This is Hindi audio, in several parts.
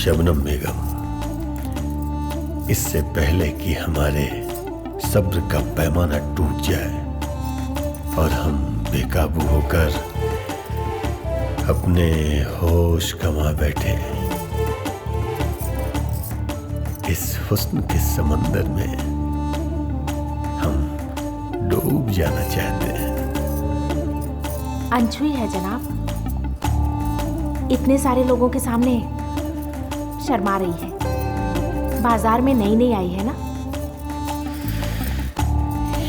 शबनम बेगम, इससे पहले कि हमारे सब्र का पैमाना टूट जाए और हम बेकाबू होकर अपने होश गंवा बैठे, इस हुस्न के समंदर में हम डूब जाना चाहते हैं। अनछुई है जनाब, इतने सारे लोगों के सामने शर्मा रही है। बाजार में नई नई आई है ना।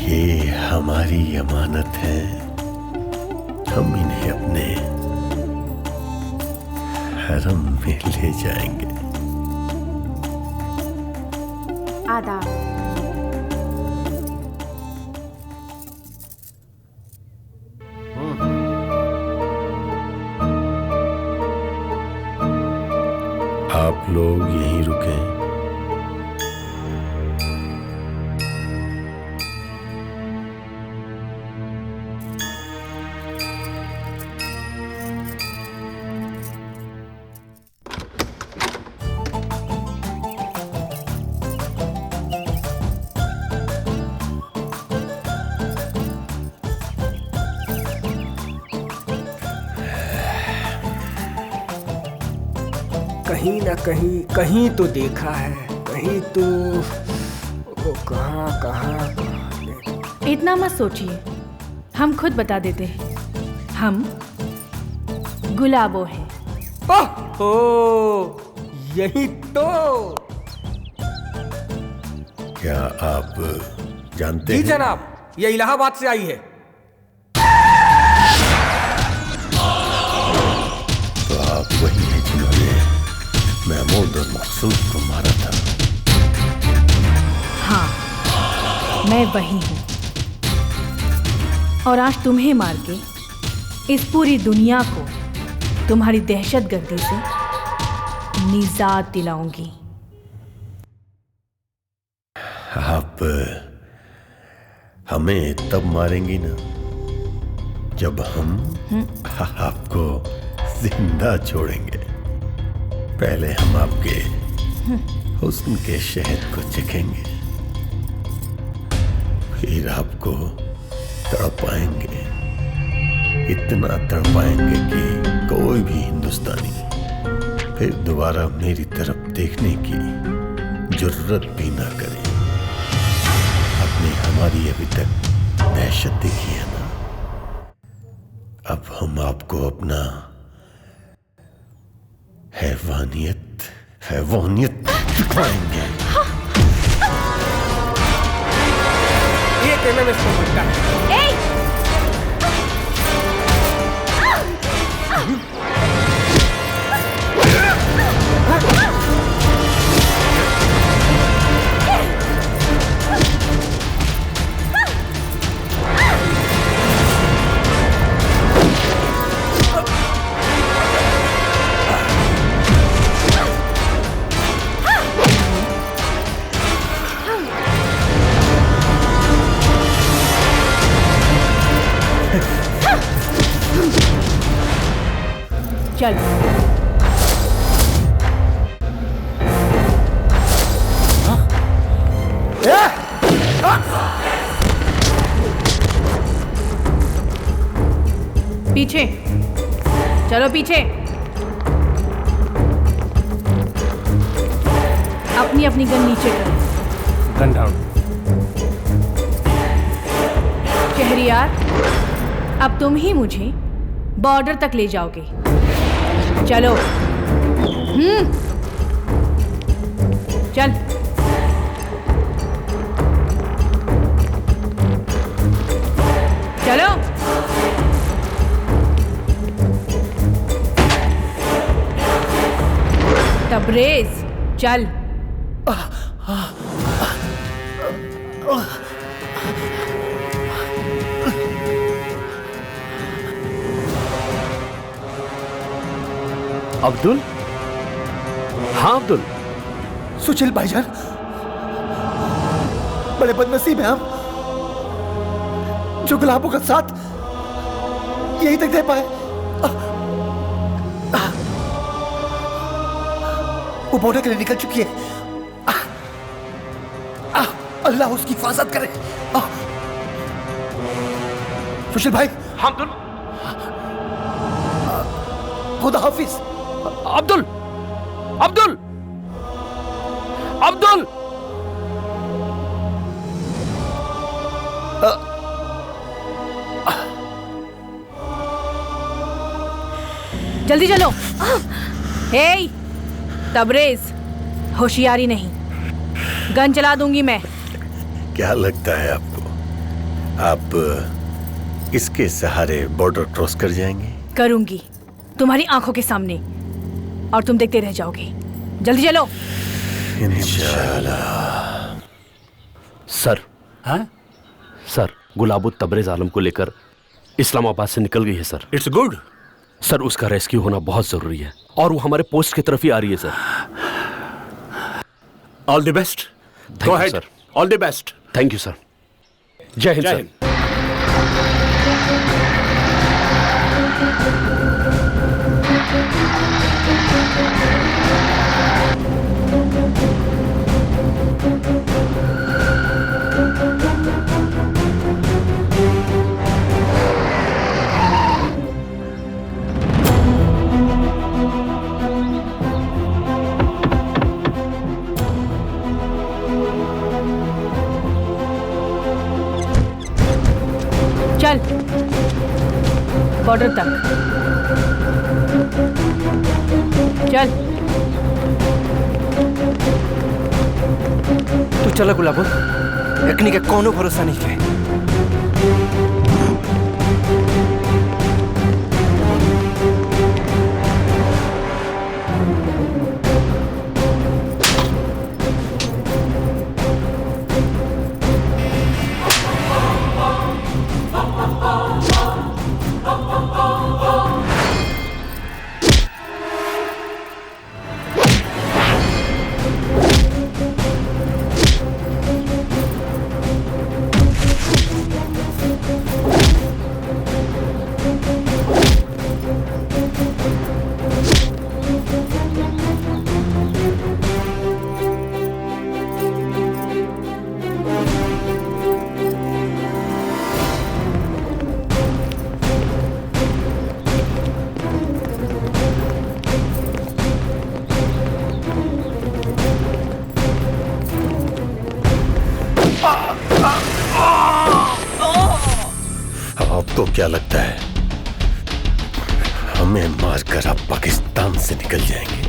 ये हमारी अमानत है, हम इन्हें अपने हरम में ले जाएंगे। आदाब। आप लोग यहीं रुकें। कहीं ना कहीं तो देखा है, कहीं तो वो कहाँ। इतना मत सोचिए, हम खुद बता देते हैं। हम गुलाबो हैं। ओह, यही तो। क्या आप जानते जी हैं? जनाब, ये इलाहाबाद से आई है। तो आप वही हैं जिन्होंने महमूद और मकसूद को मारा था। हाँ, मैं वही हूँ। और आज तुम्हें मार के इस पूरी दुनिया को तुम्हारी दहशतगर्दी से निजात दिलाऊंगी। आप हमें तब मारेंगी ना जब हम आपको जिंदा छोड़ेंगे। पहले हम आपके हुस्न के शहद को चखेंगे, फिर आपको तड़पाएंगे, इतना तड़पाएंगे कि कोई भी हिंदुस्तानी फिर दोबारा मेरी तरफ देखने की जुर्रत भी ना करे। आपने हमारी अभी तक दहशत देखी है ना, अब हम आपको अपना हैवानियत दिखाएंगे। एक एमएमएस को बनता है। चल। पीछे चलो, पीछे। अपनी अपनी गन नीचे करो। Gun down. शहरियार, अब तुम ही मुझे बॉर्डर तक ले जाओगे। चलो। चल। चलो। तबरेज, चल। अब्दुल? हाँ अब्दुल। सुशील भाईजान, बड़े बदनसीब हैं हम, जो गुलाबों का साथ यहीं तक दे पाए। वो बॉर्डर के लिए निकल चुकी है। अल्लाह उसकी हिफाजत करे। सुशील भाई। हाँ अब्दुल। खुदा हाफिज। अब्दुल अब्दुल अब्दुल। जल्दी चलो। हे तबरेज, होशियारी नहीं, गन चला दूंगी मैं। क्या लगता है आपको, आप इसके सहारे बॉर्डर क्रॉस कर जाएंगे? करूंगी, तुम्हारी आंखों के सामने, और तुम देखते रह जाओगे। जल्दी चलो। इंशाल्लाह। सर। हाँ सर, गुलाबो तबरेज आलम को लेकर इस्लामाबाद से निकल गई है सर। It's good. सर उसका रेस्क्यू होना बहुत जरूरी है, और वो हमारे पोस्ट की तरफ ही आ रही है sir. All the best. Go ahead sir. All the best. Thank you sir. जय हिंद सर। चल बॉर्डर तक चल। तू चला गुलाबो, एकनी के कोनो भरोसा नहीं है। आपको क्या लगता है हमें मारकर आप पाकिस्तान से निकल जाएंगे?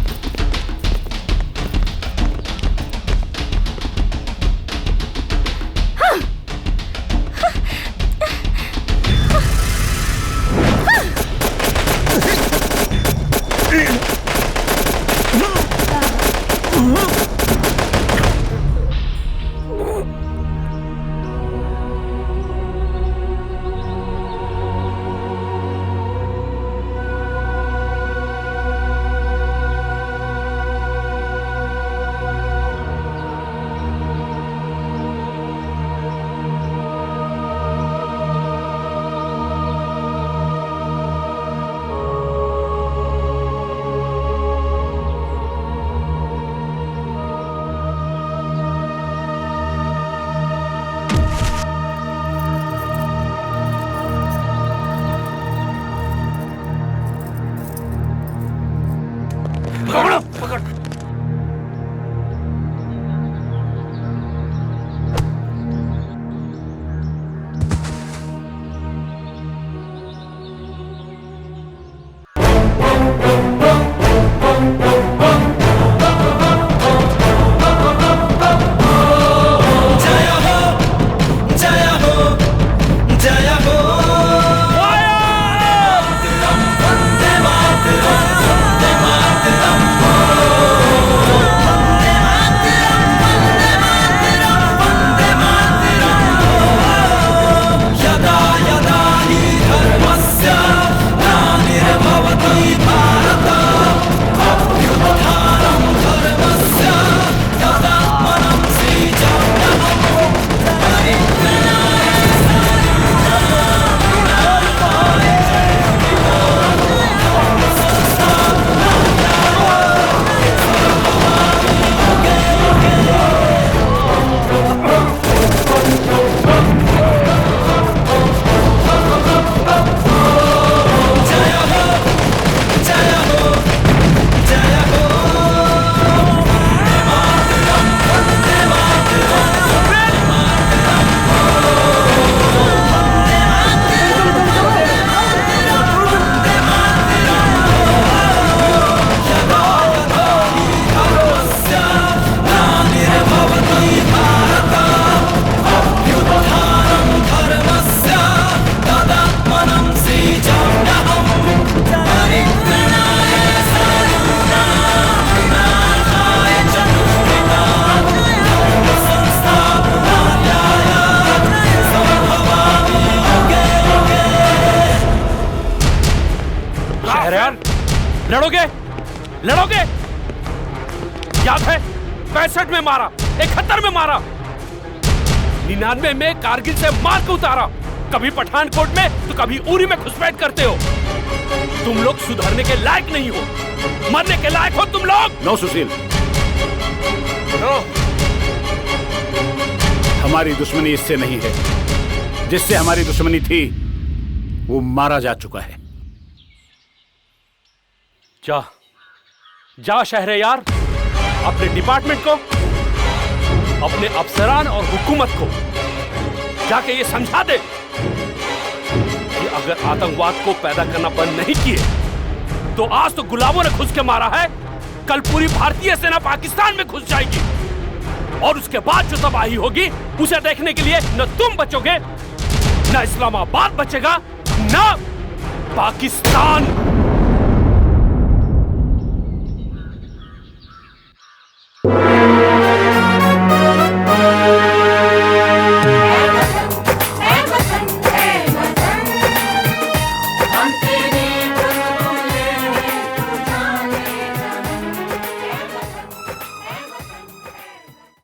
लड़ोगे? लड़ोगे? याद है 65 में मारा, 71 में मारा, 99 में कारगिल से मार के उतारा, कभी पठानकोट में तो कभी उरी में घुसपैठ करते हो। तुम लोग सुधरने के लायक नहीं हो, मरने के लायक हो तुम लोग। नो सुशील, नो। हमारी दुश्मनी इससे नहीं है। जिससे हमारी दुश्मनी थी वो मारा जा चुका है। जा जा शहरयार, अपने डिपार्टमेंट को, अपने अफसरान और हुकूमत को जाके ये समझा दे कि अगर आतंकवाद को पैदा करना बंद नहीं किए तो आज तो गुलाबों ने घुस के मारा है, कल पूरी भारतीय सेना पाकिस्तान में घुस जाएगी और उसके बाद जो तबाही होगी उसे देखने के लिए न तुम बचोगे, न इस्लामाबाद बचेगा, न पाकिस्तान।